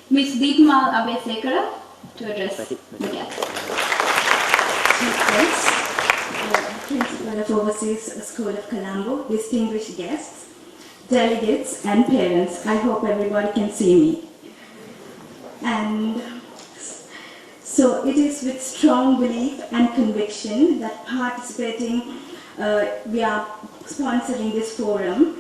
Ms. Deepamala Abeysekera to address the guests. Chief guests, Principal of Overseas School of Colombo, distinguished guests, delegates and parents. I hope everybody can see me. And so it is with strong belief and conviction that we are sponsoring this forum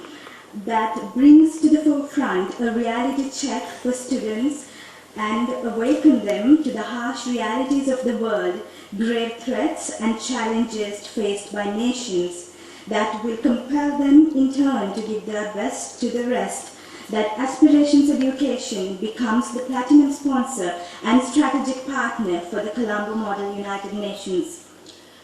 that brings to the forefront a reality check for students and awaken them to the harsh realities of the world, grave threats and challenges faced by nations that will compel them in turn to give their best to the rest, that Aspirations Education becomes the platinum sponsor and strategic partner for the Colombo Model United Nations.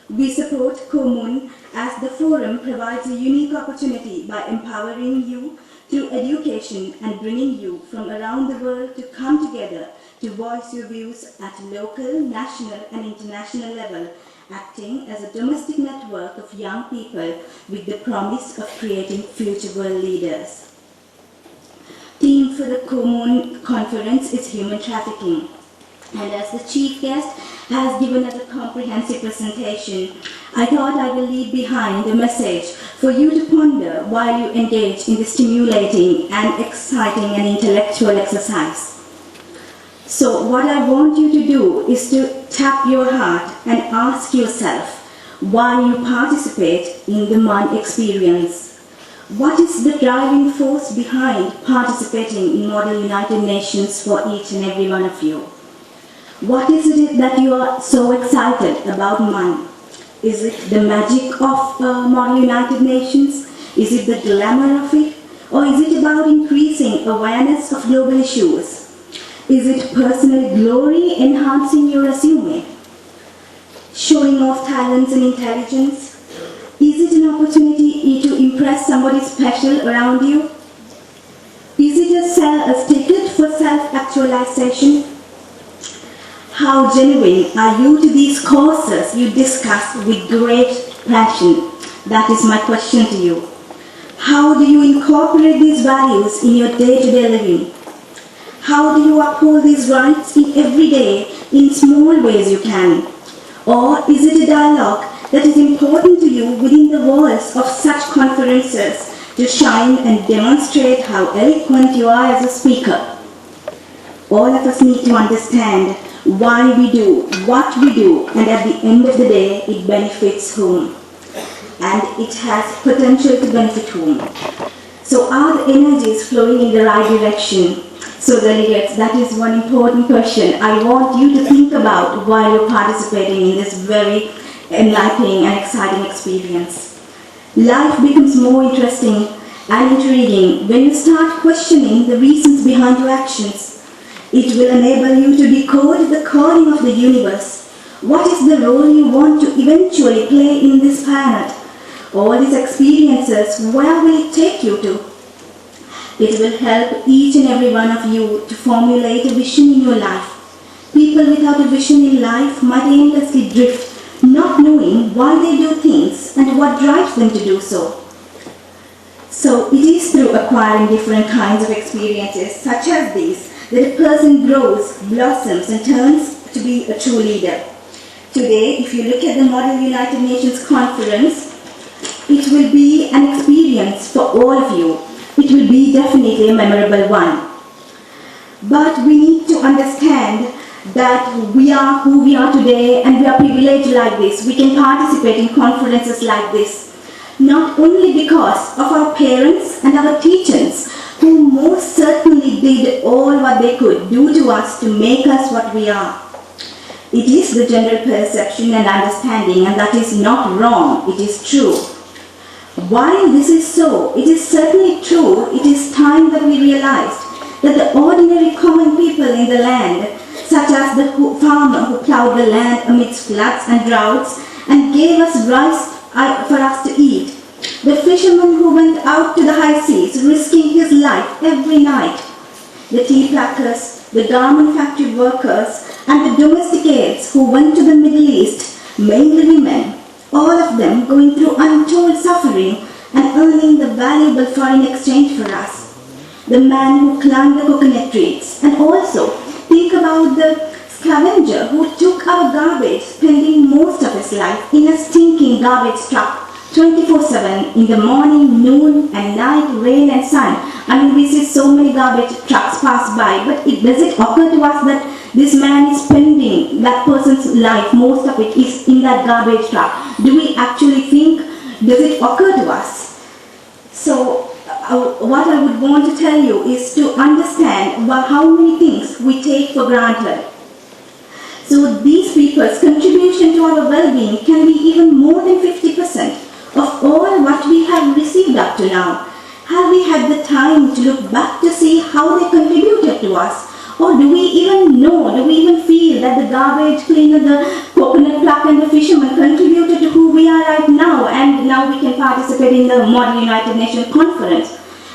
We support COMUN as the forum provides a unique opportunity by empowering you through education and bringing you from around the world to come together to voice your views at local, national and international level, acting as a domestic network of young people with the promise of creating future world leaders. Theme for the COMUN conference is human trafficking. And as the chief guest has given us a comprehensive presentation, I thought I will leave behind a message for you to ponder while you engage in this stimulating and exciting and intellectual exercise. So what I want you to do is to tap your heart and ask yourself why you participate in the MUN experience. What is the driving force behind participating in Model United Nations for each and every one of you? What is it that you are so excited about MUN? Is it the magic of Model United Nations? Is it the glamour of it? Or is it about increasing awareness of global issues? Is it personal glory enhancing your resume? Showing off talents and intelligence? Is it an opportunity to impress somebody special around you? Is it a ticket for self-actualization? How genuine are you to these causes you discuss with great passion? That is my question to you. How do you incorporate these values in your day-to-day living? How do you uphold these rights in every day, in small ways you can? Or is it a dialogue that is important to you within the walls of such conferences to shine and demonstrate how eloquent you are as a speaker? All of us need to understand why we do what we do, and at the end of the day, it benefits whom? And it has potential to benefit whom? So are the energies flowing in the right direction? So delegates, that is one important question I want you to think about while you're participating in this very enlightening and exciting experience. Life becomes more interesting and intriguing when you start questioning the reasons behind your actions. It will enable you to decode the calling of the universe. What is the role you want to eventually play in this planet? All these experiences, where will it take you to? It will help each and every one of you to formulate a vision in your life. People without a vision in life might aimlessly drift, not knowing why they do things and what drives them to do so. So it is through acquiring different kinds of experiences such as these that a person grows, blossoms and turns to be a true leader. Today, if you look at the Model United Nations Conference, it will be an experience for all of you. It will be definitely a memorable one. But we need to understand that we are who we are today and we are privileged like this. We can participate in conferences like this, not only because of our parents and our teachers, who most certainly did all what they could do to us to make us what we are. It is the general perception and understanding, and that is not wrong, it is true. While this is so, it is certainly true, it is time that we realized that the ordinary common people in the land, such as the farmer who plowed the land amidst floods and droughts and gave us rice for us to eat, the fisherman who went out to the high seas, risking his life every night, the tea packers, the garment factory workers, and the domesticates who went to the Middle East, mainly women, all of them going through untold suffering and earning the valuable foreign exchange for us. the man who climbed the coconut trees, and also think about the scavenger who took our garbage, spending most of his life in a stinking garbage truck 24/7 in the morning, noon and night, rain and sun. I mean, we see so many garbage trucks pass by, but does it occur to us that this man is spending that person's life, most of it is in that garbage truck? Do we actually think, does it occur to us? So, what I would want to tell you is to understand how many things we take for granted. So these people's contribution to our well-being can be even more than 50% of all what we have received up to now. Have we had the time to look back to see how they contributed to us? Or do we even know, do we even feel that the garbage cleaner, the coconut plucker and the fisherman contributed to who we are right now, and now we can participate in the Model United Nations Conference?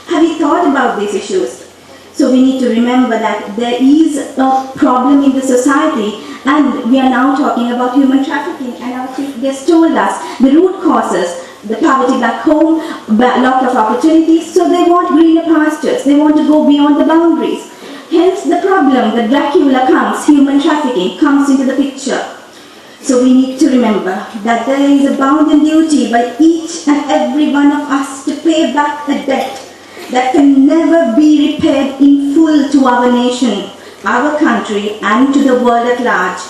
Have you thought about these issues? So we need to remember that there is a problem in the society, and we are now talking about human trafficking, and our chief guest told us the root causes, the poverty back home, lack of opportunities, so they want greener pastures, they want to go beyond the boundaries. Hence the problem, the Dracula comes, human trafficking comes into the picture. So we need to remember that there is a bounden duty by each and every one of us to pay back a debt that can never be repaired in full to our nation, our country, and to the world at large.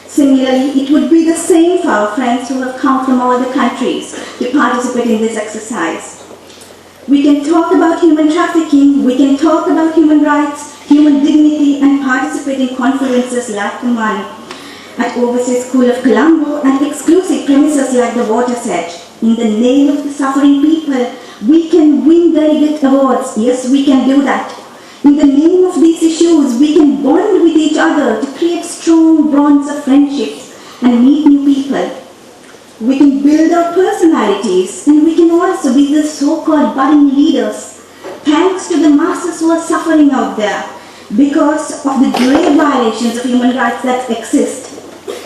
Similarly, it would be the same for our friends who have come from all the countries to participate in this exercise. We can talk about human trafficking, we can talk about human rights, human dignity, and participate in conferences like the one at Overseas School of Colombo and exclusive premises like the Water's Edge. In the name of the suffering people, we can win delegate awards. Yes, we can do that. In the name of these issues, we can bond with each other to create strong bonds of friendships and meet new people. We can build our personalities, and we can also be the so-called budding leaders, thanks to the masses who are suffering out there because of the grave violations of human rights that exist.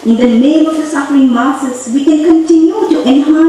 In the name of the suffering masses, we can continue to enhance